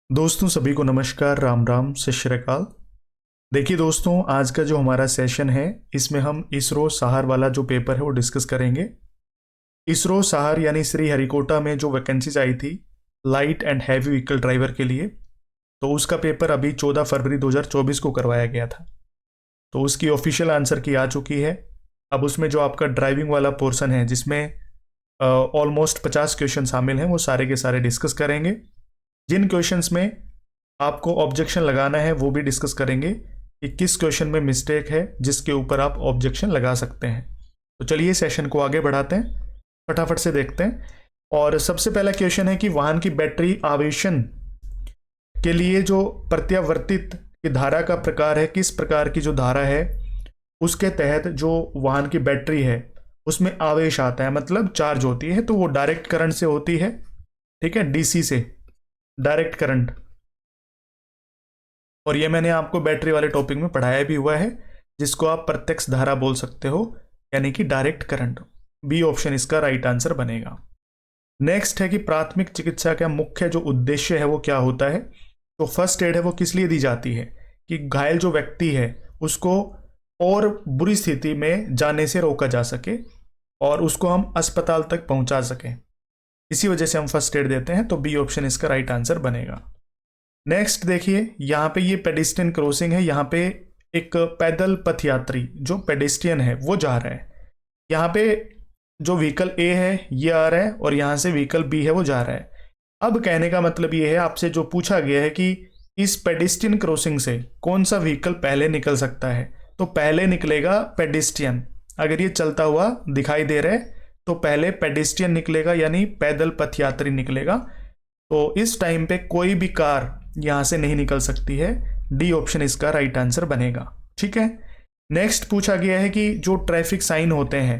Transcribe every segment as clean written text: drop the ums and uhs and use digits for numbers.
दोस्तों सभी को नमस्कार, राम राम, सत श्री अकाल। देखिए दोस्तों, आज का जो हमारा सेशन है इसमें हम इसरो साहर वाला जो पेपर है वो डिस्कस करेंगे। इसरो साहर यानी श्रीहरिकोटा में जो वैकेंसीज आई थी light and heavy vehicle driver के लिए, तो उसका पेपर अभी 14 फरवरी 2024 को करवाया गया था। तो उसकी ऑफिशियल आंसर की आ चुकी है। अब उसमें जो आपका ड्राइविंग वाला पोर्शन है जिसमें ऑलमोस्ट 50 क्वेश्चन शामिल हैं, वो सारे के सारे डिस्कस करेंगे। जिन क्वेश्चंस में आपको ऑब्जेक्शन लगाना है वो भी डिस्कस करेंगे कि किस क्वेश्चन में मिस्टेक है जिसके ऊपर आप ऑब्जेक्शन लगा सकते हैं। तो चलिए सेशन को आगे बढ़ाते हैं, फटाफट से देखते हैं। और सबसे पहला क्वेश्चन है कि वाहन की बैटरी आवेशन के लिए जो प्रत्यावर्तित की धारा का प्रकार है, किस प्रकार की जो धारा है उसके तहत जो वाहन की बैटरी है उसमें आवेश आता है, मतलब चार्ज होती है, तो वो डायरेक्ट करंट से होती है। ठीक है, डीसी से डायरेक्ट करंट। और ये मैंने आपको बैटरी वाले टॉपिक में पढ़ाया भी हुआ है, जिसको आप प्रत्यक्ष धारा बोल सकते हो, यानी कि डायरेक्ट करंट। बी ऑप्शन इसका राइट आंसर बनेगा। नेक्स्ट है कि प्राथमिक चिकित्सा का मुख्य जो उद्देश्य है वो क्या होता है। तो फर्स्ट एड है वो किस लिए दी जाती है कि घायल जो व्यक्ति है उसको और बुरी स्थिति में जाने से रोका जा सके और उसको हम अस्पताल तक पहुंचा सकें, इसी वजह से हम फर्स्ट एड देते हैं। तो बी ऑप्शन इसका राइट आंसर बनेगा। नेक्स्ट देखिए, यहाँ पे ये पेडेस्ट्रियन क्रॉसिंग है, यहाँ पे एक पैदल पथ यात्री जो पेडेस्ट्रियन है वो जा रहा है। यहाँ पे जो व्हीकल ए है ये आ रहा है और यहाँ से व्हीकल बी है वो जा रहा है। अब कहने का मतलब ये है, आपसे जो पूछा गया है कि इस पेडेस्ट्रियन क्रॉसिंग से कौन सा व्हीकल पहले निकल सकता है, तो पहले निकलेगा पेडेस्ट्रियन। अगर ये चलता हुआ दिखाई दे रहा है तो पहले पेडेस्ट्रियन निकलेगा, यानी पैदल पथ यात्री निकलेगा। तो इस टाइम पे कोई भी कार यहां से नहीं निकल सकती है। डी ऑप्शन इसका राइट आंसर बनेगा। ठीक है, नेक्स्ट पूछा गया है कि जो ट्रैफिक साइन होते हैं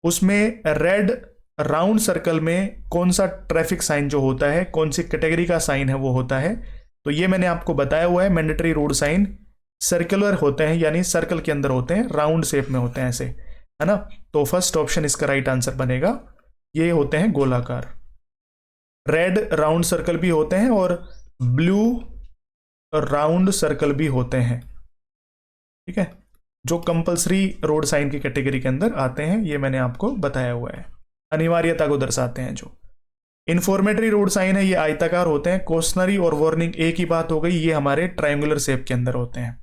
उसमें रेड राउंड सर्कल में कौन सा ट्रैफिक साइन जो होता है, कौन सी कैटेगरी का साइन है वो होता है। तो ये मैंने आपको बताया हुआ है, मैंडेटरी रोड साइन सर्कुलर होते हैं, यानी सर्कल के अंदर होते हैं, राउंड शेप में होते हैं ऐसे, है ना। तो फर्स्ट ऑप्शन इसका राइट आंसर बनेगा। ये होते हैं गोलाकार। रेड राउंड सर्कल भी होते हैं और ब्लू राउंड सर्कल भी होते हैं। ठीक है, जो कंपलसरी रोड साइन की कैटेगरी के अंदर आते हैं, ये मैंने आपको बताया हुआ है, अनिवार्यता को दर्शाते हैं। जो इंफॉर्मेटरी रोड साइन है ये आयताकार होते हैं। क्वेश्चनरी और वार्निंग एक ही बात हो गई, ये हमारे ट्रायंगुलर शेप के अंदर होते हैं।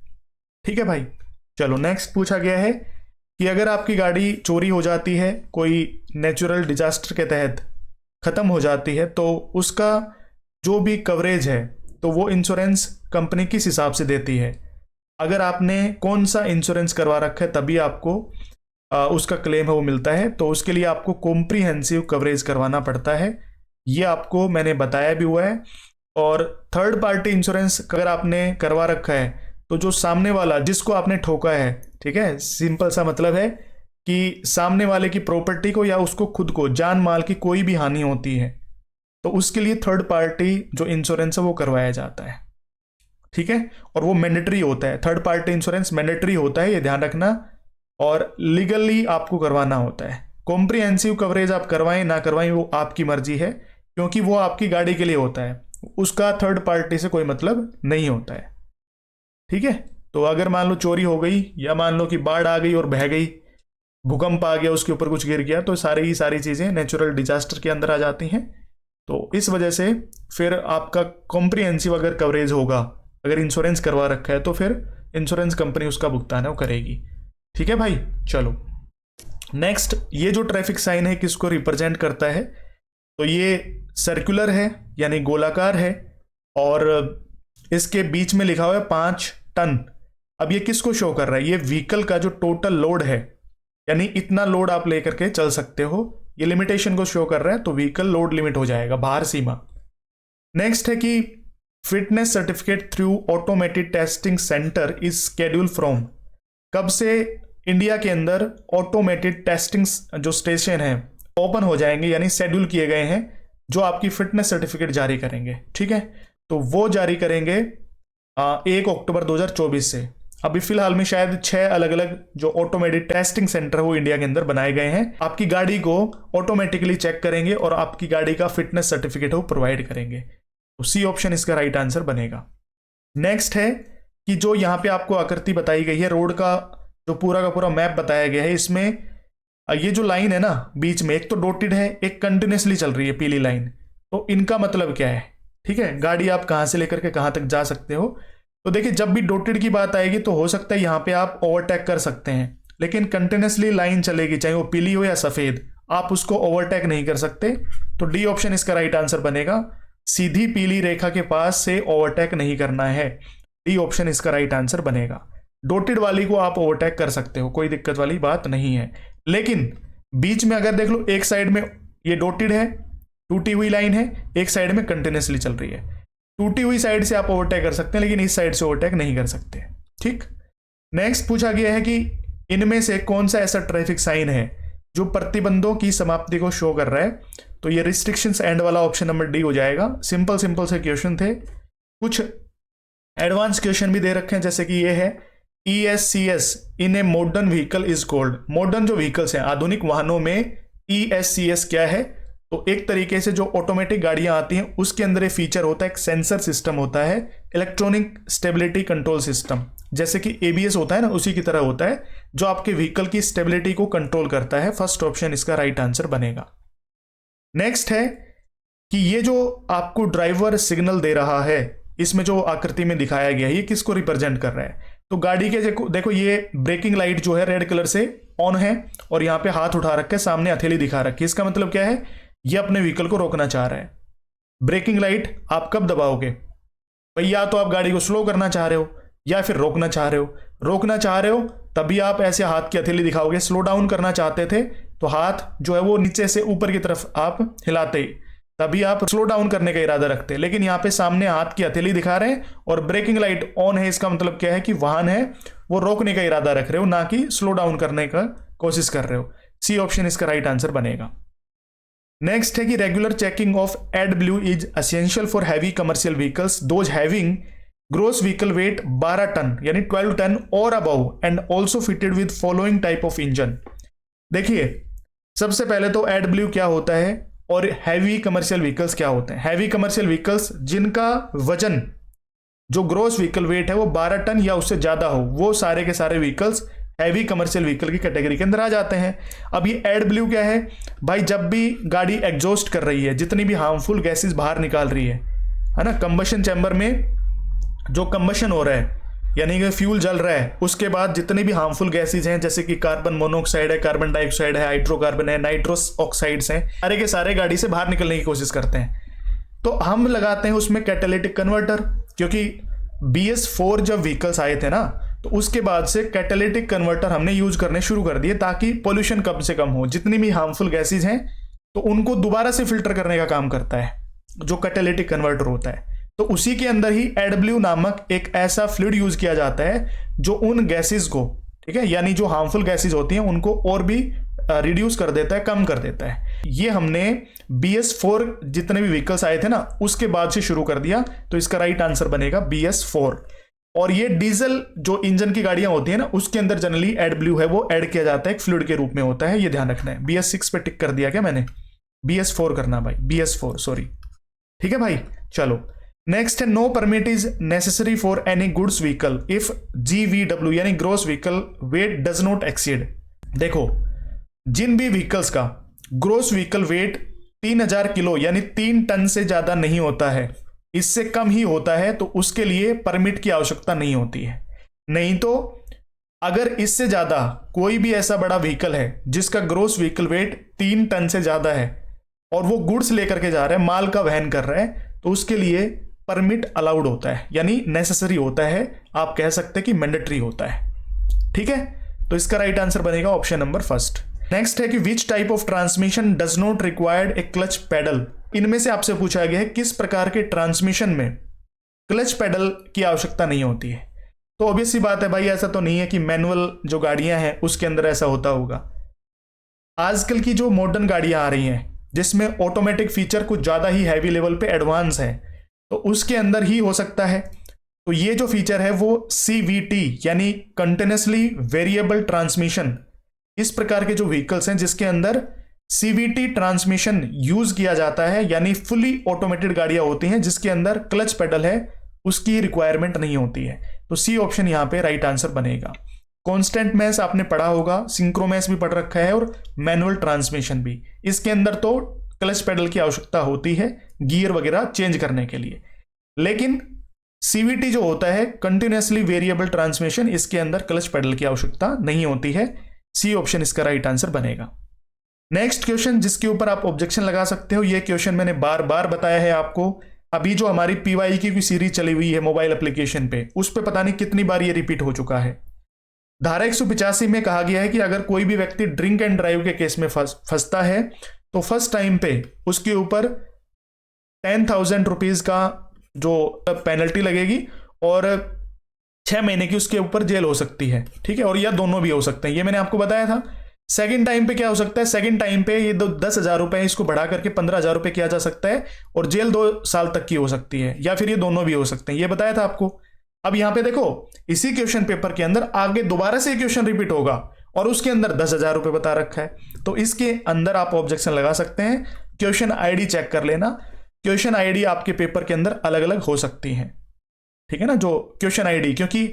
ठीक है भाई, चलो नेक्स्ट पूछा गया है कि अगर आपकी गाड़ी चोरी हो जाती है, कोई नेचुरल डिजास्टर के तहत खत्म हो जाती है, तो उसका जो भी कवरेज है तो वो इंश्योरेंस कंपनी किस हिसाब से देती है। अगर आपने कौन सा इंश्योरेंस करवा रखा है तभी आपको उसका क्लेम है वो मिलता है। तो उसके लिए आपको कॉम्प्रिहेंसिव कवरेज करवाना पड़ता है, ये आपको मैंने बताया भी हुआ है। और थर्ड पार्टी इंश्योरेंस अगर आपने करवा रखा है तो जो सामने वाला जिसको आपने ठोका है, ठीक है, सिंपल सा मतलब है कि सामने वाले की प्रॉपर्टी को या उसको खुद को जान माल की कोई भी हानि होती है तो उसके लिए थर्ड पार्टी जो इंश्योरेंस है वो करवाया जाता है। ठीक है, और वो मैंडेटरी होता है। थर्ड पार्टी इंश्योरेंस मैंडेटरी होता है, ये ध्यान रखना, और लीगली आपको करवाना होता है। कॉम्प्रिहेंसिव कवरेज आप करवाएं ना करवाएं वो आपकी मर्जी है, क्योंकि वो आपकी गाड़ी के लिए होता है, उसका थर्ड पार्टी से कोई मतलब नहीं होता है। ठीक है, तो अगर मान लो चोरी हो गई या मान लो कि बाढ़ आ गई और बह गई, भूकंप आ गया, उसके ऊपर कुछ गिर गया, तो सारी चीजें नेचुरल डिजास्टर के अंदर आ जाती हैं। तो इस वजह से फिर आपका कॉम्प्रिहेंसिव अगर कवरेज होगा, अगर इंश्योरेंस करवा रखा है, तो फिर इंश्योरेंस कंपनी उसका भुगतान है वो करेगी। ठीक है भाई, चलो नेक्स्ट, ये जो ट्रैफिक साइन है किसको रिप्रेजेंट करता है, तो ये सर्कुलर है यानी गोलाकार है और इसके बीच में लिखा हुआ है 5 टन। अब ये किसको शो कर रहा है, ये व्हीकल का जो टोटल लोड है, यानी इतना लोड आप लेकर के चल सकते हो, ये लिमिटेशन को शो कर रहा है। तो व्हीकल लोड लिमिट हो जाएगा, बाहर सीमा। नेक्स्ट है कि fitness certificate through automated testing centre is schedule from, कब से इंडिया के अंदर ऑटोमेटेड टेस्टिंग जो स्टेशन है ओपन हो जाएंगे, यानी शेड्यूल किए गए हैं, जो आपकी फिटनेस सर्टिफिकेट जारी करेंगे। ठीक है, तो वो जारी करेंगे 1 अक्टूबर 2024 से। अभी फिलहाल में शायद 6 अलग अलग जो ऑटोमेटेड टेस्टिंग सेंटर है वो इंडिया के अंदर बनाए गए हैं। आपकी गाड़ी को ऑटोमेटिकली चेक करेंगे और आपकी गाड़ी का फिटनेस सर्टिफिकेट है वो प्रोवाइड करेंगे। तो सी ऑप्शन इसका राइट आंसर बनेगा। नेक्स्ट है कि जो यहाँ पे आपको आकृति बताई गई है, रोड का जो पूरा का पूरा मैप बताया गया है, इसमें ये जो लाइन है ना बीच में, एक तो डॉटेड है, एक कंटिन्यूसली चल रही है पीली लाइन, तो इनका मतलब क्या है? ठीक है, गाड़ी आप कहाँ से लेकर के कहाँ तक जा सकते हो। तो देखिए, जब भी डॉटेड की बात आएगी तो हो सकता है यहाँ पे आप ओवरटेक कर सकते हैं, लेकिन कंटिन्यूसली लाइन चलेगी, चाहे वो पीली हो या सफेद, आप उसको ओवरटेक नहीं कर सकते। तो डी ऑप्शन इसका राइट आंसर बनेगा। सीधी पीली रेखा के पास से ओवरटेक नहीं करना है, डी ऑप्शन इसका राइट आंसर बनेगा। डॉटेड वाली को आप ओवरटेक कर सकते हो, कोई दिक्कत वाली बात नहीं है, लेकिन बीच में अगर देख लो, एक साइड में ये डॉटेड है, टूटी हुई लाइन है, एक साइड में कंटिन्यूसली चल रही है। टूटी हुई साइड से आप ओवरटेक कर सकते हैं, लेकिन इस साइड से ओवरटेक नहीं कर सकते। ठीक, नेक्स्ट पूछा गया है कि इनमें से कौन सा ऐसा ट्रैफिक साइन है जो प्रतिबंधों की समाप्ति को शो कर रहा है? तो ये रिस्ट्रिक्शंस एंड वाला ऑप्शन नंबर डी हो जाएगा। सिंपल सिंपल से क्वेश्चन थे, कुछ एडवांस क्वेश्चन भी दे रखे हैं, जैसे कि ये है ESCS in a modern vehicle is called. Modern जो व्हीकल्स हैं, आधुनिक वाहनों में ESCS क्या है? तो एक तरीके से जो ऑटोमेटिक गाड़ियां आती हैं उसके अंदर एक फीचर होता है, एक सेंसर सिस्टम होता है, इलेक्ट्रॉनिक स्टेबिलिटी कंट्रोल सिस्टम, जैसे कि ABS होता है ना, उसी की तरह होता है, जो आपके व्हीकल की स्टेबिलिटी को कंट्रोल करता है। फर्स्ट ऑप्शन इसका राइट आंसर बनेगा। नेक्स्ट है कि ये जो आपको ड्राइवर सिग्नल दे रहा है, इसमें जो आकृति में दिखाया गया है, ये किसको रिप्रेजेंट कर रहा है? तो गाड़ी के देखो ये ब्रेकिंग लाइट जो है रेड कलर से ऑन है, और यहाँ पे हाथ उठा रखे, सामने हथेली दिखा रखी है। इसका मतलब क्या है? ये अपने व्हीकल को रोकना चाह रहा है। ब्रेकिंग लाइट आप कब दबाओगे भाई? या तो आप गाड़ी को स्लो करना चाह रहे हो या फिर रोकना चाह रहे हो। रोकना चाह रहे हो तभी आप ऐसे हाथ की हथेली दिखाओगे। स्लो डाउन करना चाहते थे तो हाथ जो है वो नीचे से ऊपर की तरफ आप हिलाते, तभी आप स्लो डाउन करने का इरादा रखते। लेकिन यहाँ पे सामने हाथ की हथेली दिखा रहे हैं और ब्रेकिंग लाइट ऑन है, इसका मतलब क्या है कि वाहन है वो रोकने का इरादा रख रहे हो, ना कि स्लो डाउन करने का कोशिश कर रहे हो। सी ऑप्शन इसका राइट आंसर बनेगा। नेक्स्ट है कि regular checking of AdBlue is essential for heavy commercial vehicles those having gross vehicle weight 12 ton यानी 12 टन और above and also fitted with following type of engine. देखिए, सबसे पहले तो AdBlue क्या होता है और हैवी कमर्शियल व्हीकल्स क्या होते हैं। हैवी कमर्शियल व्हीकल्स जिनका वजन, जो ग्रोस व्हीकल वेट है वो 12 टन या उससे ज्यादा हो, वो सारे के सारे व्हीकल्स हैवी कमर्शियल व्हीकल की कैटेगरी के अंदर आ जाते हैं। अब ये AdBlue क्या है भाई? जब भी गाड़ी एग्जॉस्ट कर रही है, जितनी भी हार्मफुल गैसेस बाहर निकाल रही है ना, कंबशन चैम्बर में जो कंबशन हो रहा है यानी कि फ्यूल जल रहा है, उसके बाद जितनी भी हार्मफुल गैसेस हैं, जैसे कि कार्बन मोनोऑक्साइड है, कार्बन डाइऑक्साइड है, हाइड्रोकार्बन है, नाइट्रोस ऑक्साइड्स हैं, सारे के सारे गाड़ी से बाहर निकलने की कोशिश करते हैं। तो हम लगाते हैं उसमें कैटालिटिक कन्वर्टर, क्योंकि BS4 जब व्हीकल्स आए थे ना, तो उसके बाद से कैटालिटिक कन्वर्टर हमने यूज करने शुरू कर दिए, ताकि पोल्यूशन कम से कम हो। जितनी भी हार्मफुल गैसेज हैं तो उनको दोबारा से फिल्टर करने का काम करता है जो कैटालिटिक कन्वर्टर होता है। तो उसी के अंदर ही AdBlue नामक एक ऐसा फ्लूइड यूज किया जाता है जो उन गैसेज को, ठीक है, यानी जो हार्मफुल गैसेज होती हैं उनको और भी रिड्यूस कर देता है, कम कर देता है। ये हमने BS4 जितने भी व्हीकल्स आए थे ना, उसके बाद से शुरू कर दिया, तो इसका राइट आंसर बनेगा BS4। और ये डीजल जो इंजन की गाड़ियां होती है ना, उसके अंदर जनरली AdBlue है वो ऐड किया जाता है, एक फ्लूइड के रूप में होता है, ये ध्यान रखना है। BS6 पे टिक कर दिया क्या मैंने? BS4 करना भाई, BS4 सॉरी, ठीक है भाई। चलो नेक्स्ट है, no permit is necessary for any goods vehicle if GVW यानी gross vehicle weight does not exceed. देखो, जिन भी व्हीकल्स का ग्रॉस व्हीकल वेट 3000 किलो यानी 3 टन से ज्यादा नहीं होता है, इससे कम ही होता है, तो उसके लिए परमिट की आवश्यकता नहीं होती है। नहीं तो अगर इससे ज्यादा कोई भी ऐसा बड़ा व्हीकल है जिसका ग्रॉस व्हीकल वेट 3 टन से ज्यादा है और वो गुड्स लेकर के जा रहा है, माल का वहन कर रहा है, तो उसके लिए परमिट अलाउड होता है, यानी नेसेसरी होता है, आप कह सकते हैं कि मैंडेटरी होता है। ठीक है, तो इसका राइट आंसर बनेगा ऑप्शन नंबर फर्स्ट। नेक्स्ट है कि which type of transmission does not required a clutch pedal. इनमें से आपसे पूछा गया है किस प्रकार के ट्रांसमिशन में क्लच पैडल की आवश्यकता नहीं होती है। तो ऑब्वियस सी बात है भाई, ऐसा तो नहीं है कि मैनुअल जो गाड़ियां हैं उसके अंदर ऐसा होता होगा। आजकल की जो मॉडर्न गाड़ियां आ रही हैं जिसमें ऑटोमेटिक फीचर कुछ ज्यादा ही हैवी लेवल पे एडवांस है, तो उसके अंदर ही हो सकता है। तो ये जो फीचर है वो CVT यानी कंटिन्यूअसली वेरिएबल ट्रांसमिशन, इस प्रकार के जो व्हीकल्स हैं जिसके अंदर सीवीटी ट्रांसमिशन यूज किया जाता है, यानी फुली ऑटोमेटेड गाड़ियां होती हैं जिसके अंदर क्लच पेडल है, उसकी रिक्वायरमेंट नहीं होती है। तो सी ऑप्शन यहां पे राइट आंसर बनेगा। कांस्टेंट मैस आपने पढ़ा होगा, सिंक्रोमैस भी पढ़ रखा है, और मैनुअल ट्रांसमिशन भी। इसके अंदर तो क्लच पेडल की आवश्यकता होती है गियर वगैरह चेंज करने के लिए, लेकिन सीवीटी जो होता है कंटिन्यूअसली वेरिएबल ट्रांसमिशन, इसके अंदर क्लच पेडल की आवश्यकता नहीं होती है। सी ऑप्शन इसका राइट आंसर बनेगा। नेक्स्ट क्वेश्चन जिसके ऊपर आप ऑब्जेक्शन लगा सकते हो, यह क्वेश्चन मैंने बार बार बताया है आपको। अभी जो हमारी पीवाई की सीरीज चली हुई है मोबाइल एप्लीकेशन पे, उस पे पता नहीं कितनी बार ये रिपीट हो चुका है। धारा 185 में कहा गया है कि अगर कोई भी व्यक्ति ड्रिंक एंड ड्राइव के केस में फंसता है तो फर्स्ट टाइम पे उसके ऊपर 10,000 रुपीज का जो पेनल्टी लगेगी और 6 महीने की उसके ऊपर जेल हो सकती है, ठीक है, और या दोनों भी हो सकते हैं, ये मैंने आपको बताया था। सेकंड टाइम पे क्या हो सकता है, सेकंड टाइम पे ये 10,000 रुपए इसको बढ़ा करके 15,000 रुपए किया जा सकता है और जेल 2 साल तक की हो सकती है, या फिर ये दोनों भी हो सकते हैं, ये बताया था आपको। अब यहां पे देखो इसी क्वेश्चन पेपर के अंदर आगे दोबारा से क्वेश्चन रिपीट होगा और उसके अंदर 10,000 रुपए बता रखा है, तो इसके अंदर आप ऑब्जेक्शन लगा सकते हैं। क्वेश्चन आईडी चेक कर लेना, क्वेश्चन आईडी आपके पेपर के अंदर अलग अलग हो सकती है, ठीक है ना, जो क्वेश्चन आईडी, क्योंकि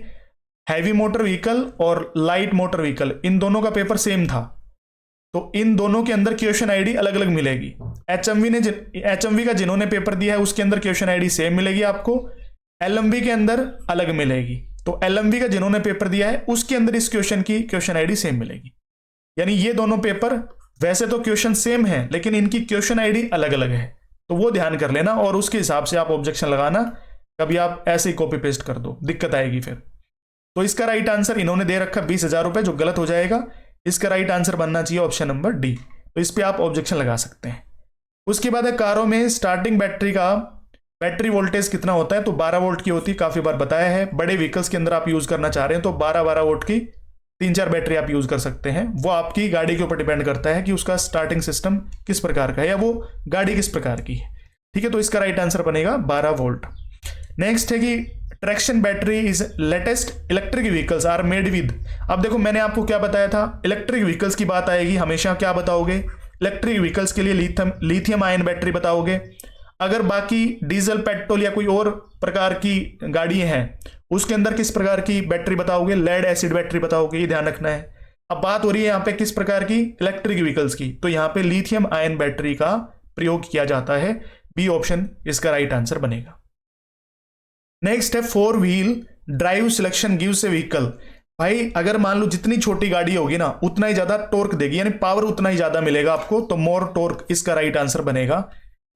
हैवी मोटर व्हीकल और लाइट मोटर व्हीकल इन दोनों का पेपर सेम था, तो इन दोनों के अंदर क्वेश्चन आईडी अलग अलग मिलेगी। एचएमवी का जिन्होंने पेपर दिया है उसके अंदर क्वेश्चन आईडी सेम मिलेगी आपको, एलएमवी के अंदर अलग मिलेगी। तो एलएमवी का जिन्होंने पेपर दिया है उसके अंदर इस क्वेश्चन की क्वेश्चन आईडी सेम मिलेगी, यानी ये दोनों पेपर वैसे तो क्वेश्चन सेम है लेकिन इनकी क्वेश्चन आईडी अलग अलग है, तो वो ध्यान कर लेना और उसके हिसाब से आप ऑब्जेक्शन लगाना। कभी आप ऐसे ही कॉपी पेस्ट कर दो, दिक्कत आएगी फिर। तो इसका राइट आंसर इन्होंने दे रखा 20,000 रुपए, जो गलत हो जाएगा। इसका राइट आंसर बनना चाहिए ऑप्शन नंबर डी, तो इस पे आप ऑब्जेक्शन लगा सकते हैं। उसके बाद है कारों में स्टार्टिंग बैटरी का बैटरी वोल्टेज कितना होता है, तो 12 वोल्ट की होती है, काफी बार बताया है। बड़े व्हीकल्स के अंदर आप यूज करना चाह रहे हैं तो 12 वोल्ट की 3-4 बैटरी आप यूज कर सकते हैं। वो आपकी गाड़ी के ऊपर डिपेंड करता है कि उसका स्टार्टिंग सिस्टम किस प्रकार का है या वो गाड़ी किस प्रकार की है, ठीक है। तो इसका राइट आंसर बनेगा 12 वोल्ट। नेक्स्ट है कि traction battery is latest electric vehicles are made with. अब देखो मैंने आपको क्या बताया था, इलेक्ट्रिक व्हीकल्स की बात आएगी हमेशा क्या बताओगे, इलेक्ट्रिक व्हीकल्स के लिए लिथियम आयन बैटरी बताओगे। अगर बाकी डीजल पेट्रोल या कोई और प्रकार की गाड़ी हैं उसके अंदर किस प्रकार की बैटरी बताओगे, लेड एसिड बैटरी बताओगे, ये ध्यान रखना है। अब बात हो रही है यहाँ पे किस प्रकार की, इलेक्ट्रिक व्हीकल्स की, तो यहाँ पे लिथियम आयन बैटरी का प्रयोग किया जाता है। बी ऑप्शन इसका राइट आंसर बनेगा। नेक्स्ट है 4 व्हील ड्राइव सिलेक्शन गिव्स ए व्हीकल। भाई अगर मान लो जितनी छोटी गाड़ी होगी ना उतना ही ज्यादा टॉर्क देगी, यानी पावर उतना ही ज्यादा मिलेगा आपको, तो मोर टॉर्क इसका राइट आंसर बनेगा।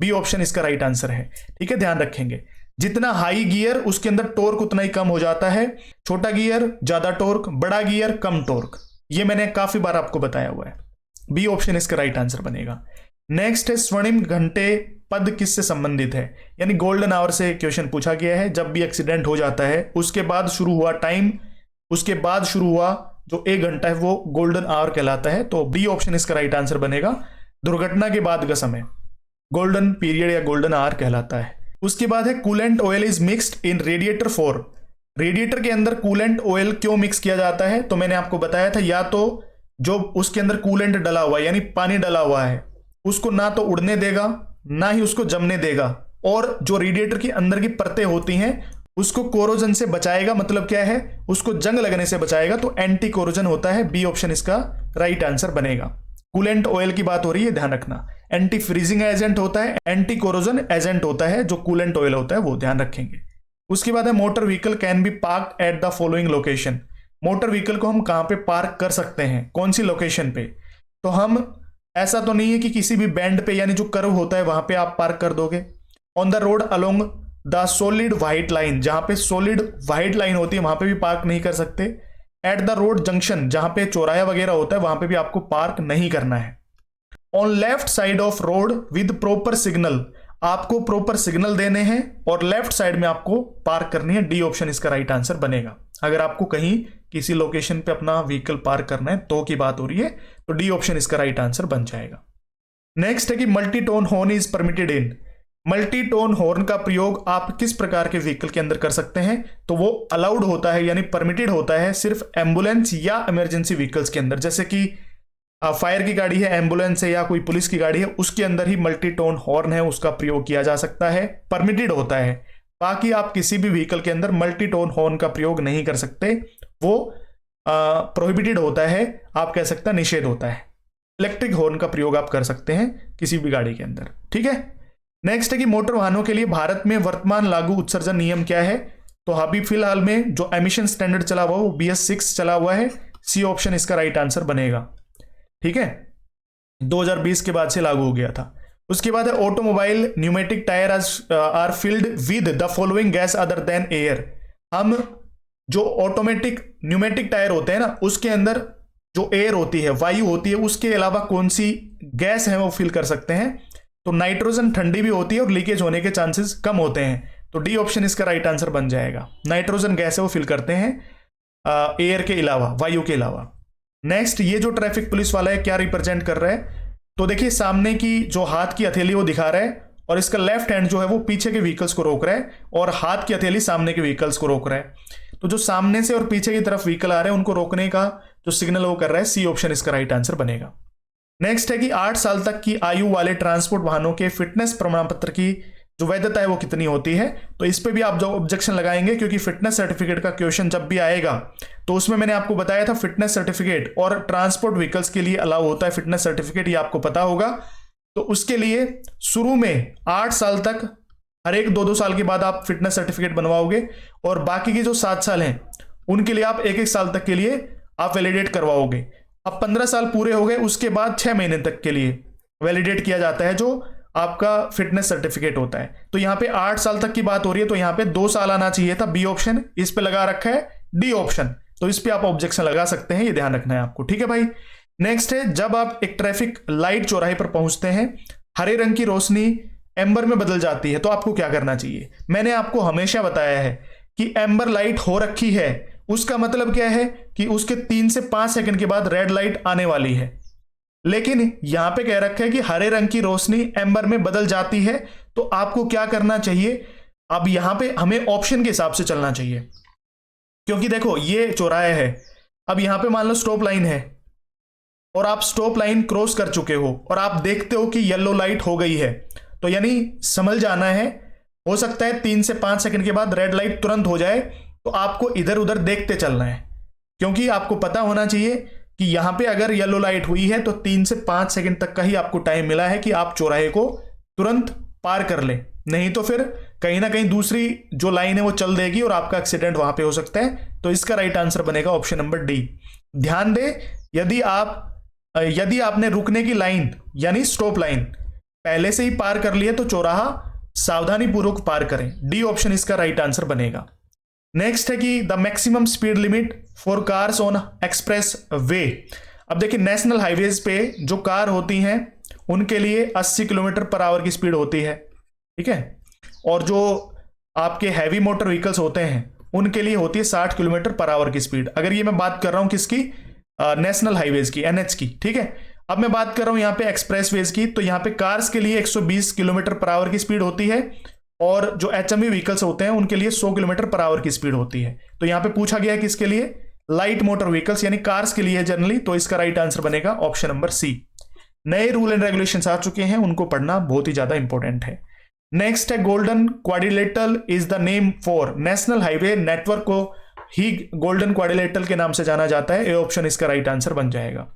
बी ऑप्शन इसका राइट आंसर है, ठीक है, ध्यान रखेंगे। जितना हाई गियर उसके अंदर टॉर्क उतना ही कम हो जाता है, छोटा गियर ज्यादा टॉर्क, बड़ा गियर कम टॉर्क, ये मैंने काफी बार आपको बताया हुआ है। बी ऑप्शन इसका राइट आंसर बनेगा। नेक्स्ट है स्वर्णिम घंटे पद किससे संबंधित है, यानी गोल्डन आवर से क्वेश्चन पूछा गया है। जब भी एक्सीडेंट हो जाता है उसके बाद शुरू हुआ टाइम, उसके बाद शुरू हुआ जो 1 घंटा है वो गोल्डन आवर कहलाता है, तो बी ऑप्शन इसका राइट आंसर बनेगा। दुर्घटना के बाद का समय गोल्डन पीरियड या गोल्डन आवर कहलाता है। उसके बाद है coolant oil is mixed in radiator for. Radiator के अंदर कूलेंट ऑयल क्यों मिक्स किया जाता है, तो मैंने आपको बताया था, या तो जो उसके अंदर कूलेंट डला हुआ है यानी पानी डला हुआ है उसको ना तो उड़ने देगा ना ही उसको जमने देगा, और जो रेडिएटर के अंदर की परतें होती हैं उसको कोरोजन से बचाएगा, मतलब क्या है, उसको जंग लगने से बचाएगा, तो एंटी कोरोजन होता है। बी ऑप्शन इसका राइट आंसर बनेगा। कूलेंट ऑयल की बात हो रही है, ध्यान रखना। एंटी फ्रीजिंग एजेंट होता है, एंटी कोरोजन एजेंट होता है जो कूलेंट ऑयल होता है, वो ध्यान रखेंगे। उसके बाद है motor vehicle can be park at the following location. Motor vehicle को हम कहां पे पार्क कर सकते हैं, कौन सी लोकेशन पे, तो हम ऐसा तो नहीं है कि किसी भी बैंड पे यानी जो कर्व होता है वहां पे आप पार्क कर दोगे। On the road along the solid white line, जहां पे सॉलिड व्हाइट लाइन होती है वहां पे भी पार्क नहीं कर सकते। एट द रोड जंक्शन, जहां पे चौराया वगैरह होता है वहां पे भी आपको पार्क नहीं करना है। On left side of road with proper signal, आपको प्रॉपर सिग्नल देने हैं और लेफ्ट साइड में आपको पार्क करनी है। डी ऑप्शन इसका राइट आंसर बनेगा। अगर आपको कहीं किसी लोकेशन पे अपना व्हीकल पार्क करना है तो की बात हो रही है, तो डी ऑप्शन इसका राइट आंसर बन जाएगा। नेक्स्ट है कि multi tone horn is permitted in. Multi tone horn का प्रयोग आप किस प्रकार के व्हीकल के अंदर कर सकते हैं, तो वो अलाउड होता है यानी परमिटेड होता है सिर्फ एम्बुलेंस या इमरजेंसी व्हीकल्स के अंदर, जैसे कि फायर की गाड़ी है, एम्बुलेंस है या कोई पुलिस की गाड़ी है, उसके अंदर ही मल्टी टोन हॉर्न है उसका प्रयोग किया जा सकता है, परमिटेड होता है। बाकी आप किसी भी व्हीकल के अंदर मल्टी टोन हॉर्न का प्रयोग नहीं कर सकते, वो प्रोहिबिटेड होता है, आप कह सकते हैं निषेध होता है। इलेक्ट्रिक हॉर्न का प्रयोग आप कर सकते हैं किसी भी गाड़ी के अंदर, ठीक है। नेक्स्ट है कि मोटर वाहनों के लिए भारत में वर्तमान लागू उत्सर्जन नियम क्या है? तो अभी फिलहाल में जो एमिशन स्टैंडर्ड चला हुआ वो BS6 चला हुआ है। सी ऑप्शन इसका राइट आंसर बनेगा, ठीक है। 2020 के बाद से लागू हो गया था। उसके बाद है automobile pneumatic tyre are filled with the following gas other than air. हम जो ऑटोमेटिक न्यूमेटिक टायर होते हैं ना, उसके अंदर जो एयर होती है, वायु होती है, उसके अलावा कौन सी गैस है वो फिल कर सकते हैं? तो नाइट्रोजन ठंडी भी होती है और लीकेज होने के चांसेस कम होते हैं, तो डी ऑप्शन इसका राइट आंसर बन जाएगा। नाइट्रोजन गैस है वो फिल करते हैं एयर के अलावा, वायु के अलावा। नेक्स्ट, ये जो ट्रैफिक पुलिस वाला है क्या रिप्रेजेंट कर रहा है? तो देखिए सामने की जो हाथ की हथेली वो दिखा रहा है और इसका लेफ्ट हैंड जो है वो पीछे के व्हीकल्स को रोक रहा है और हाथ की हथेली सामने के व्हीकल्स को रोक रहा है। तो जो सामने से और पीछे की तरफ व्हीकल आ रहे हैं उनको रोकने का जो सिग्नल वो कर रहा है, सी ऑप्शन इसका राइट आंसर बनेगा। नेक्स्ट है कि 8 साल तक की आयु वाले ट्रांसपोर्ट वाहनों के फिटनेस प्रमाण पत्र की जो वैधता है वो कितनी होती है? तो इस पे भी आप जो ऑब्जेक्शन लगाएंगे, क्योंकि फिटनेस सर्टिफिकेट का क्वेश्चन जब भी आएगा तो उसमें मैंने आपको बताया था फिटनेस सर्टिफिकेट और ट्रांसपोर्ट व्हीकल्स के लिए अलाउ होता है फिटनेस सर्टिफिकेट, ये आपको पता होगा। तो उसके लिए शुरू में 8 साल तक, हर एक 2-2 साल के बाद आप फिटनेस सर्टिफिकेट बनवाओगे और बाकी के जो 7 साल हैं उनके लिए आप 1-1 साल तक के लिए आप वैलिडेट करवाओगे। अब 15 साल पूरे हो गए, उसके बाद 6 महीने तक के लिए वैलिडेट किया जाता है जो आपका फिटनेस सर्टिफिकेट होता है। तो यहाँ पे 8 साल तक की बात हो रही है, तो यहाँ पे 2 साल आना चाहिए था, बी ऑप्शन। इस पे लगा रखा है डी ऑप्शन, तो इस पे आप ऑब्जेक्शन लगा सकते हैं, ये ध्यान रखना है आपको, ठीक है भाई। नेक्स्ट है, जब आप एक ट्रैफिक लाइट चौराहे पर पहुंचते हैं, हरे रंग की रोशनी एम्बर में बदल जाती है, तो आपको क्या करना चाहिए? मैंने आपको हमेशा बताया है कि एम्बर लाइट हो रखी है, उसका मतलब क्या है कि उसके 3 से 5 सेकंड के बाद रेड लाइट आने वाली है। लेकिन यहां पे कह रखा है कि हरे रंग की रोशनी एम्बर में बदल जाती है, तो आपको क्या करना चाहिए? अब यहां पे हमें ऑप्शन के हिसाब से चलना चाहिए, क्योंकि देखो ये चौराहा है, अब यहां पे मान लो स्टॉप लाइन है और आप स्टॉप लाइन क्रॉस कर चुके हो और आप देखते हो कि येलो लाइट हो गई है, तो यानी समझ जाना है, हो सकता है 3 से 5 सेकंड के बाद रेड लाइट तुरंत हो जाए, तो आपको इधर उधर देखते चलना है, क्योंकि आपको पता होना चाहिए कि यहां पे अगर येलो लाइट हुई है तो 3 से 5 सेकंड तक का ही आपको टाइम मिला है कि आप चौराहे को तुरंत पार कर ले, नहीं तो फिर कहीं ना कहीं दूसरी जो लाइन है वो चल देगी और आपका एक्सीडेंट वहां पे हो सकता है। तो इसका राइट आंसर बनेगा ऑप्शन नंबर डी। ध्यान दे, यदि आपने रुकने की लाइन यानी स्टॉप लाइन पहले से ही पार कर ली है तो चौराहा सावधानी पूर्वक पार करें, डी ऑप्शन इसका राइट आंसर बनेगा। नेक्स्ट है कि the maximum speed limit for cars on express way. अब देखिए नेशनल हाईवेज पे जो कार होती हैं उनके लिए 80 किलोमीटर पर आवर की स्पीड होती है, ठीक है, और जो आपके हैवी मोटर व्हीकल्स होते हैं उनके लिए होती है 60 किलोमीटर पर आवर की स्पीड। अगर ये मैं बात कर रहा हूं किसकी, नेशनल हाईवेज की, NH की, ठीक है। अब मैं बात कर रहा हूं यहाँ पे एक्सप्रेस वेज की, तो यहाँ पे कार्स के लिए 120 किलोमीटर पर आवर की स्पीड होती है और जो HMV व्हीकल्स होते हैं उनके लिए 100 किलोमीटर पर आवर की स्पीड होती है। तो यहां पे पूछा गया है किसके लिए? लाइट मोटर व्हीकल्स यानी कार्स के लिए जनरली, तो इसका राइट आंसर बनेगा ऑप्शन नंबर सी। नए रूल एंड रेगुलेशंस आ चुके हैं, उनको पढ़ना बहुत ही ज्यादा इंपॉर्टेंट है। नेक्स्ट है golden quadrilateral is the name for, national highway network को ही गोल्डन क्वाड्रिलेटरल के नाम से जाना जाता है, ए ऑप्शन इसका राइट आंसर बन जाएगा।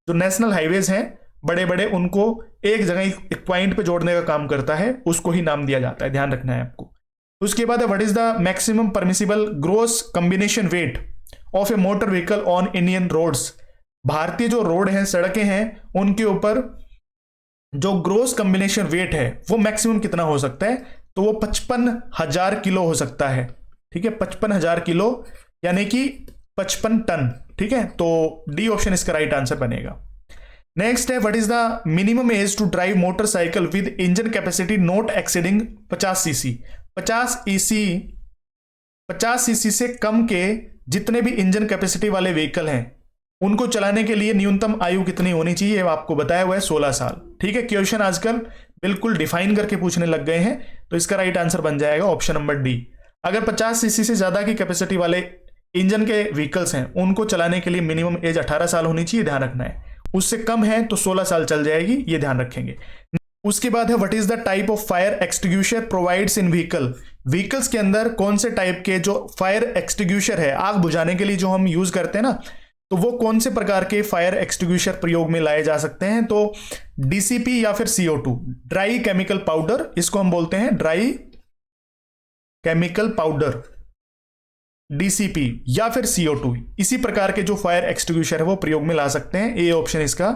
जो नेशनल हाईवेज हैं बड़े बड़े, उनको एक जगह एक पॉइंट पे जोड़ने का काम करता है, उसको ही नाम दिया जाता है, ध्यान रखना है आपको। उसके बाद है what is the maximum permissible gross combination weight of a motor vehicle on Indian roads. भारतीय जो रोड हैं, सड़कें हैं, उनके ऊपर जो ग्रोस कॉम्बिनेशन वेट है वो मैक्सिमम कितना हो सकता है? तो वो 55,000 किलो हो सकता है, ठीक है, 55,000 किलो यानी कि 55 टन, ठीक है। तो डी ऑप्शन इसका राइट आंसर बनेगा। नेक्स्ट है what is the minimum age to drive motorcycle with engine capacity not exceeding 50 CC. 50 CC से कम के जितने भी इंजन कैपेसिटी वाले व्हीकल हैं उनको चलाने के लिए न्यूनतम आयु कितनी होनी चाहिए, आपको बताया हुआ है 16 साल, ठीक है। क्वेश्चन आजकल बिल्कुल डिफाइन करके पूछने लग गए हैं, तो इसका राइट आंसर बन जाएगा ऑप्शन नंबर डी। अगर 50 सीसी से ज्यादा की कैपेसिटी वाले इंजन के व्हीकल्स हैं उनको चलाने के लिए मिनिमम एज 18 साल होनी चाहिए, ध्यान रखना है। उससे कम है तो 16 साल चल जाएगी, ये ध्यान रखेंगे। उसके बाद है what is the type of fire extinguisher provides in vehicle. Vehicles के अंदर कौन से टाइप के जो फायर एक्सटिंग्विशर है, आग बुझाने के लिए जो हम यूज करते हैं ना, तो वो कौन से प्रकार के फायर एक्सटिंग्विशर प्रयोग में लाए जा सकते हैं? तो डीसीपी या फिर CO2, ड्राई केमिकल पाउडर, इसको हम बोलते हैं ड्राई केमिकल पाउडर, डीसीपी या फिर CO2, इसी प्रकार के जो फायर एक्सटिंग्विशर है वो प्रयोग में ला सकते हैं। ए ऑप्शन इसका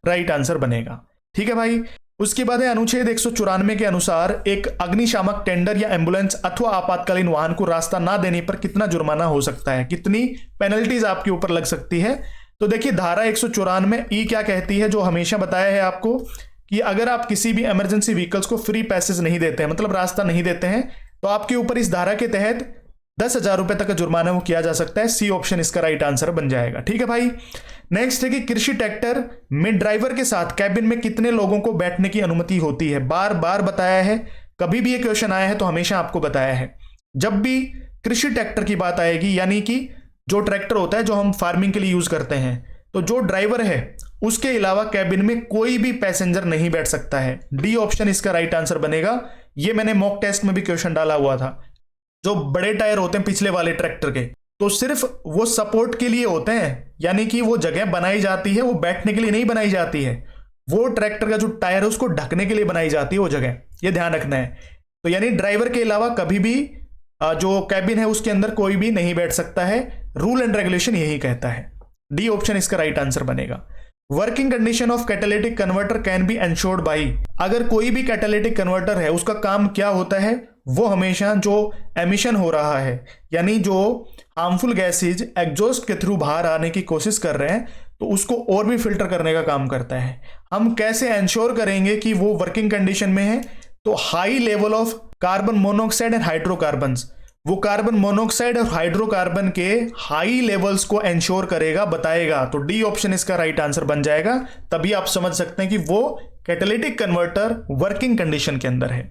राइट आंसर बनेगा। ठीक है भाई। उसके बाद है अनुच्छेद 194 के अनुसार एक अग्निशामक टेंडर या एम्बुलेंस अथवा आपातकालीन वाहन को रास्ता ना देने पर कितना जुर्माना हो सकता है, कितनी पेनल्टीज आपके ऊपर लग सकती है? तो देखिए धारा 194 ई क्या कहती है, जो हमेशा बताया है आपको कि अगर आप किसी भी इमरजेंसी व्हीकल्स को फ्री पैसेज नहीं देते हैं, मतलब रास्ता नहीं देते हैं, तो आपके ऊपर इस धारा के तहत 10,000 रुपए तक का जुर्माना वो किया जा सकता है। सी ऑप्शन इसका राइट आंसर बन जाएगा। ठीक है भाई। नेक्स्ट है कि कृषि ट्रैक्टर में ड्राइवर के साथ कैबिन में कितने लोगों को बैठने की अनुमति होती है? बार बार बताया है, कभी भी ये क्वेश्चन आया है तो हमेशा आपको बताया है। जब भी कृषि ट्रैक्टर की बात आएगी, यानी कि जो ट्रैक्टर होता है जो हम फार्मिंग के लिए यूज करते हैं, तो जो ड्राइवर है उसके अलावा कैबिन में कोई भी पैसेंजर नहीं बैठ सकता है। डी ऑप्शन इसका राइट आंसर बनेगा। ये मैंने मॉक टेस्ट में भी क्वेश्चन डाला हुआ था। जो बड़े टायर होते हैं पिछले वाले ट्रैक्टर के, तो सिर्फ वो सपोर्ट के लिए होते हैं, यानी कि वो जगह बनाई जाती है, वो बैठने के लिए नहीं बनाई जाती है। वो ट्रैक्टर का जो टायर है उसको ढकने के लिए बनाई जाती है वो जगह, ये ध्यान रखना है। तो यानी ड्राइवर के अलावा कभी भी जो कैबिन है उसके अंदर कोई भी नहीं बैठ सकता है। रूल एंड रेगुलेशन यही कहता है। डी ऑप्शन इसका राइट आंसर बनेगा। Working condition of catalytic converter can be ensured by. अगर कोई भी कैटालिटिक कन्वर्टर है उसका काम क्या होता है? वो हमेशा जो एमिशन हो रहा है, यानी जो हार्मफुल गैसेज एग्जॉस्ट के थ्रू बाहर आने की कोशिश कर रहे हैं, तो उसको और भी फिल्टर करने का काम करता है। हम कैसे एंश्योर करेंगे कि वो वर्किंग कंडीशन में है? तो high level of carbon monoxide and hydrocarbons, वो कार्बन मोनोऑक्साइड और हाइड्रोकार्बन के हाई लेवल्स को एंश्योर करेगा, बताएगा। तो डी ऑप्शन इसका राइट आंसर बन जाएगा। तभी आप समझ सकते हैं कि वो कैटालिटिक कन्वर्टर वर्किंग कंडीशन के अंदर है।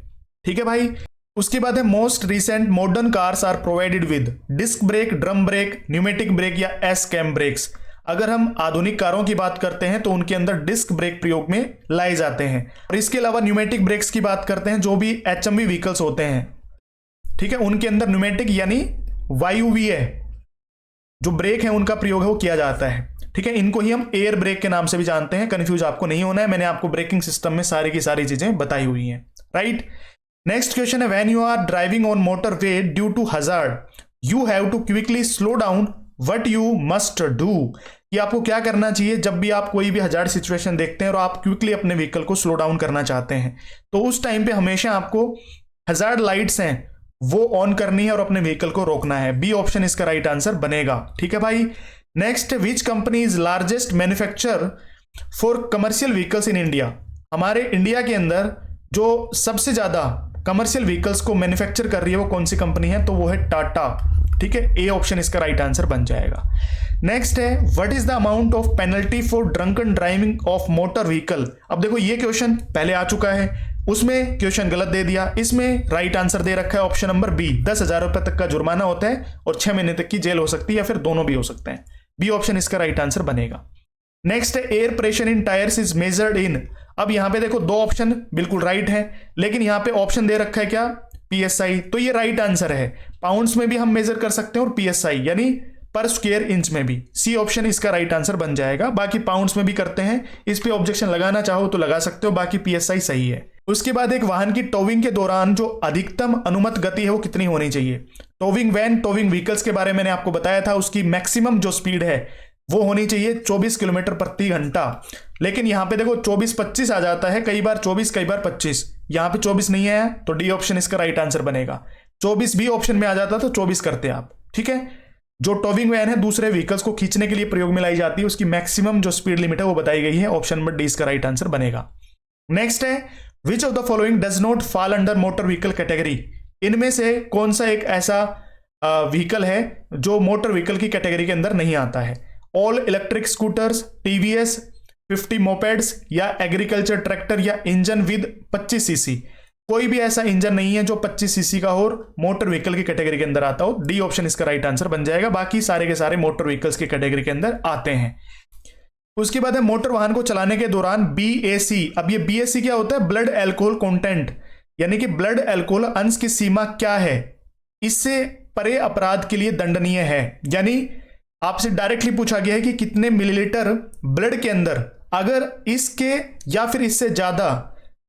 ठीक है भाई। उसके बाद है most recent modern cars are provided with disc brake, drum brake, pneumatic brake या एस कैम ब्रेक्स। अगर हम आधुनिक कारों की बात करते हैं तो उनके अंदर डिस्क ब्रेक प्रयोग में लाए जाते हैं, और इसके अलावा न्यूमेटिक ब्रेक्स की बात करते हैं जो भी HMV व्हीकल्स होते हैं, ठीक है, उनके अंदर न्यूमेटिक यानी वायुवीय जो ब्रेक है उनका प्रयोग है वो किया जाता है। ठीक है, इनको ही हम एयर ब्रेक के नाम से भी जानते हैं। कंफ्यूज आपको नहीं होना है, मैंने आपको ब्रेकिंग सिस्टम में सारी की सारी चीजें बताई हुई हैं। राइट। नेक्स्ट क्वेश्चन है when you are driving on motorway due to hazard you have to quickly slow down what you must do. कि आपको क्या करना चाहिए जब भी आप कोई भी हजार्ड सिचुएशन देखते हैं और आप क्विकली अपने व्हीकल को स्लो डाउन करना चाहते हैं, तो उस टाइम पे हमेशा आपको हजार्ड लाइट्स हैं वो ऑन करनी है और अपने व्हीकल को रोकना है। बी ऑप्शन इसका राइट आंसर बनेगा। ठीक है भाई। Next, which company is largest manufacturer for commercial vehicles in India. हमारे इंडिया के अंदर जो सबसे ज्यादा कमर्शियल व्हीकल्स को मैन्युफैक्चर कर रही है वो कौन सी कंपनी है? तो वो है टाटा। ठीक है, ए ऑप्शन इसका राइट आंसर बन जाएगा। नेक्स्ट है what is the amount of penalty for drunken driving of motor vehicle. अब देखो ये क्वेश्चन पहले आ चुका है, उसमें क्वेश्चन गलत दे दिया, इसमें राइट आंसर दे रखा है ऑप्शन नंबर बी। 10,000 रुपए तक का जुर्माना होता है और 6 महीने तक की जेल हो सकती है, या फिर दोनों भी हो सकते हैं। बी ऑप्शन इसका राइट आंसर बनेगा। नेक्स्ट है air pressure in tyres is measured in. अब यहां पे देखो 2 ऑप्शन बिल्कुल राइट है, लेकिन यहां पे ऑप्शन दे रखा है क्या? PSI। तो ये राइट आंसर है। पाउंड्स में भी हम मेजर कर सकते हैं और PSI यानी पर स्क्वायर इंच में भी। सी ऑप्शन इसका राइट आंसर बन जाएगा। बाकी पाउंड्स में भी करते हैं, इस पे ऑब्जेक्शन लगाना चाहो तो लगा सकते हो, बाकी PSI सही है। उसके बाद एक वाहन की टोविंग के दौरान जो अधिकतम अनुमत गति है वो कितनी होनी चाहिए? टोविंग वैन, टोविंग व्हीकल्स के बारे में मैंने आपको बताया था, उसकी मैक्सिमम जो स्पीड है वो होनी चाहिए 24 किलोमीटर प्रति घंटा। लेकिन यहां पे देखो 24-25 आ जाता है, कई बार 24 कई बार 25। यहां पे 24 नहीं है तो डी ऑप्शन इसका राइट आंसर बनेगा। 24 भी ऑप्शन में आ जाता तो 24 करते आप। ठीक है, जो टोविंग वैन है दूसरे व्हीकल्स को खींचने के लिए प्रयोग में लाई जाती है, उसकी मैक्सिमम जो स्पीड लिमिट है वो बताई गई है। ऑप्शन नंबर डी इसका राइट आंसर बनेगा। नेक्स्ट है which of the following does not fall under motor vehicle category. इनमें से कौन सा एक ऐसा व्हीकल है जो मोटर व्हीकल की कैटेगरी के अंदर नहीं आता है? All electric scooters, TVS 50 mopeds, या एग्रीकल्चर ट्रैक्टर, या इंजन विद 25 सीसी। कोई भी ऐसा इंजन नहीं है जो 25 सीसी का हो और मोटर व्हीकल की कैटेगरी के अंदर आता हो। डी ऑप्शन इसका राइट आंसर बन जाएगा। बाकी सारे के सारे मोटर व्हीकल्स की कैटेगरी के अंदर आते हैं। उसके बाद है मोटर वाहन को चलाने के दौरान BAC। अब ये BAC क्या होता है? ब्लड अल्कोहल कंटेंट, यानी कि ब्लड अल्कोहल अंश की सीमा क्या है, इससे परे अपराध के लिए दंडनीय है। यानी आपसे डायरेक्टली पूछा गया है कि कितने मिलीलीटर ब्लड के अंदर अगर इसके या फिर इससे ज्यादा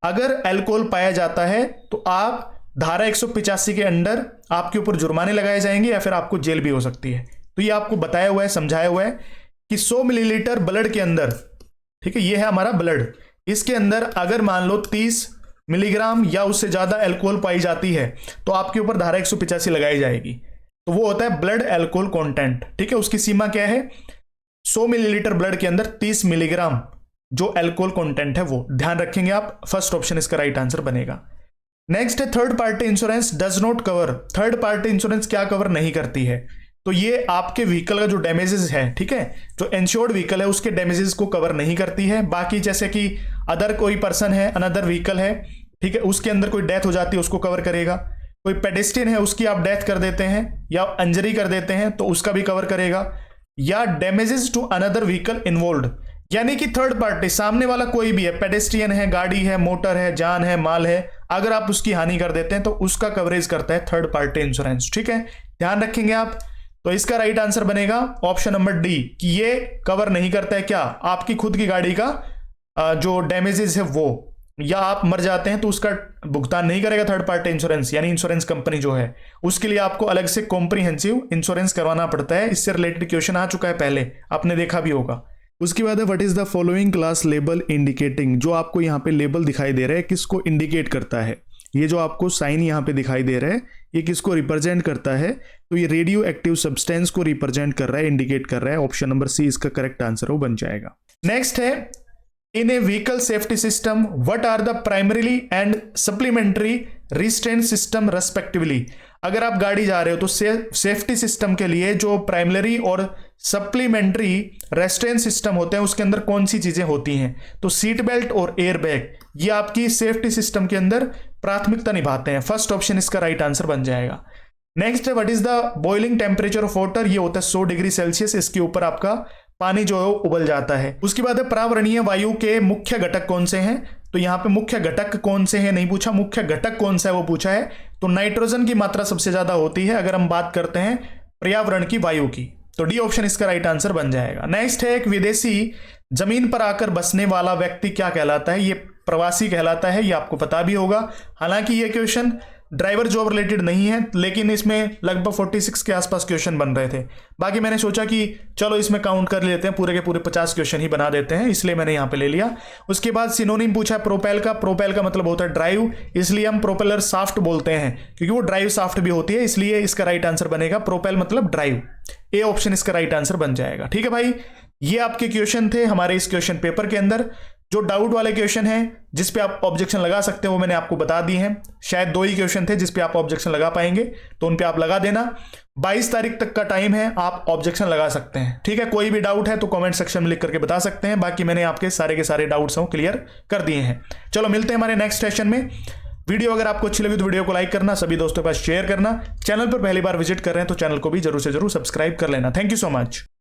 अगर अल्कोहल पाया जाता है तो आप धारा 185 के अंडर आपके ऊपर जुर्माने लगाए जाएंगे या फिर आपको जेल भी हो सकती है। तो ये आपको बताया हुआ है, समझाया हुआ है कि 100 मिलीलीटर ब्लड के अंदर, ठीक है, ये है हमारा ब्लड, इसके अंदर अगर मान लो 30 मिलीग्राम या उससे ज्यादा अल्कोहल पाई जाती है तो आपके ऊपर धारा 185 लगाई जाएगी। तो वो होता है ब्लड अल्कोहल कंटेंट, ठीक है। उसकी सीमा क्या है? 100 मिलीलीटर ब्लड के अंदर 30 मिलीग्राम जो अल्कोहल कंटेंट है वो ध्यान रखेंगे आप। फर्स्ट ऑप्शन इसका राइट आंसर बनेगा। नेक्स्ट है third party insurance does not cover. Third party insurance क्या कवर नहीं करती है? तो ये आपके व्हीकल का जो डैमेजेस है, ठीक है, जो इंश्योर्ड व्हीकल है उसके डैमेजेस को कवर नहीं करती है। बाकी जैसे कि अदर कोई पर्सन है, अनदर व्हीकल है, ठीक है, उसके अंदर कोई डेथ हो जाती है उसको कवर करेगा। कोई पेडेस्ट्रियन है उसकी आप डेथ कर देते हैं या इंजरी कर देते हैं तो उसका भी कवर करेगा। या damages to another vehicle involved, यानी कि थर्ड पार्टी सामने वाला कोई भी है, पेडेस्ट्रियन है, गाड़ी है, मोटर है, जान है, माल है, अगर आप उसकी हानि कर देते हैं तो उसका कवरेज करता है थर्ड पार्टी इंश्योरेंस, ठीक है, ध्यान रखेंगे आप। तो इसका राइट आंसर बनेगा ऑप्शन नंबर डी कि ये कवर नहीं करता है क्या? आपकी खुद की गाड़ी का जो डैमेजेस है वो, या आप मर जाते हैं तो उसका भुगतान नहीं करेगा थर्ड पार्टी इंश्योरेंस, यानी इंश्योरेंस कंपनी जो है उसके लिए आपको अलग से कॉम्प्रिहेंसिव इंश्योरेंस करवाना पड़ता है। इससे रिलेटेड क्वेश्चन आ चुका है पहले, आपने देखा भी होगा। उसके बाद है what is the following class label indicating. जो आपको यहाँ पे लेबल दिखाई दे रहा है किसको इंडिकेट करता है? ये जो आपको साइन यहाँ पे दिखाई दे रहा है ये किसको रिप्रेजेंट करता है? तो ये रेडियो एक्टिव सब्सटेंस को रिप्रेजेंट कर रहा है, इंडिकेट कर रहा है। ऑप्शन नंबर सी इसका करेक्ट आंसर वो बन जाएगा। नेक्स्ट है in a vehicle safety system what are the primarily and supplementary restraint system respectively. अगर आप गाड़ी जा रहे हो तो सेफ्टी सिस्टम के लिए जो प्राइमरी और सप्लीमेंट्री रेस्ट्रेंट सिस्टम होते हैं उसके अंदर कौन सी चीजें होती हैं? तो सीट बेल्ट और एयर बैग ये आपकी सेफ्टी सिस्टम के अंदर प्राथमिकता निभाते हैं। फर्स्ट ऑप्शन इसका राइट आंसर बन जाएगा। नेक्स्ट है what is the boiling temperature of water. ये होता है 100 डिग्री सेल्सियस, इसके ऊपर आपका पानी जो है उबल जाता है। उसके बाद है प्रावरणीय वायु के मुख्य घटक कौन से हैं। तो यहाँ पे मुख्य घटक कौन से हैं नहीं पूछा, मुख्य घटक कौन सा है वो पूछा है। तो नाइट्रोजन की मात्रा सबसे ज्यादा होती है अगर हम बात करते हैं पर्यावरण की वायु की, तो डी ऑप्शन इसका राइट आंसर बन जाएगा। नेक्स्ट है एक विदेशी जमीन पर आकर बसने वाला व्यक्ति क्या कहलाता है? ये प्रवासी कहलाता है, ये आपको पता भी होगा। हालांकि ये क्वेश्चन ड्राइवर जॉब रिलेटेड नहीं है लेकिन इसमें लगभग 46 के आसपास क्वेश्चन बन रहे थे। बाकी मैंने सोचा कि चलो इसमें काउंट कर लेते हैं, पूरे के पूरे 50 क्वेश्चन ही बना देते हैं, इसलिए मैंने यहाँ पे ले लिया। उसके बाद सिनोनिम पूछा है प्रोपेल का। प्रोपेल का मतलब होता है ड्राइव, इसलिए हम प्रोपेलर शाफ्ट बोलते हैं क्योंकि वो ड्राइव शाफ्ट भी होती है, इसलिए इसका राइट आंसर बनेगा प्रोपेल मतलब ड्राइव। ए ऑप्शन इसका राइट आंसर बन जाएगा। ठीक है भाई, ये आपके क्वेश्चन थे हमारे इस क्वेश्चन पेपर के अंदर। जो डाउट वाले क्वेश्चन हैं जिस पे आप ऑब्जेक्शन लगा सकते हैं वो मैंने आपको बता दिए हैं। शायद 2 ही क्वेश्चन थे जिस पे आप ऑब्जेक्शन लगा पाएंगे, तो उन पे आप लगा देना। 22 तारीख तक का टाइम है, आप ऑब्जेक्शन लगा सकते हैं। ठीक है, कोई भी डाउट है तो कमेंट सेक्शन में लिख करके बता सकते हैं। बाकी मैंने आपके सारे के सारे डाउट्स हैं क्लियर कर दिए हैं। चलो मिलते हैं हमारे नेक्स्ट सेशन में। वीडियो अगर आपको अच्छी लगी तो वीडियो को लाइक करना, सभी दोस्तों के पास शेयर करना। चैनल पर पहली बार विजिट कर रहे हैं तो चैनल को भी जरूर से जरूर सब्सक्राइब कर लेना। Thank you so much.